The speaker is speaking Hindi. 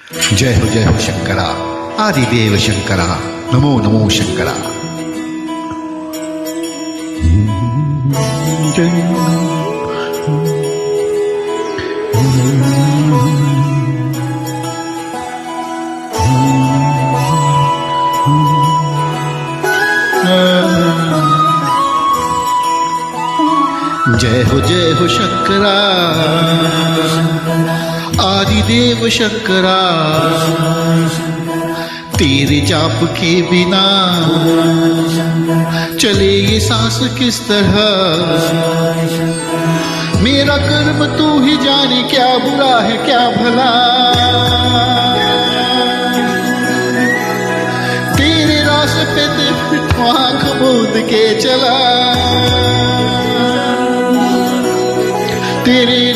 जय हो शंकरा, आदिदेव शंकरा, नमो नमो शंकरा। जय हो शंकरा, आदिदेव शंकरा। तेरे जाप के बिना चले ये सांस किस तरह। मेरा कर्म तू ही जाने, क्या बुरा है क्या भला। तेरे रास्ते पे आंख मूंद के चला, तेरे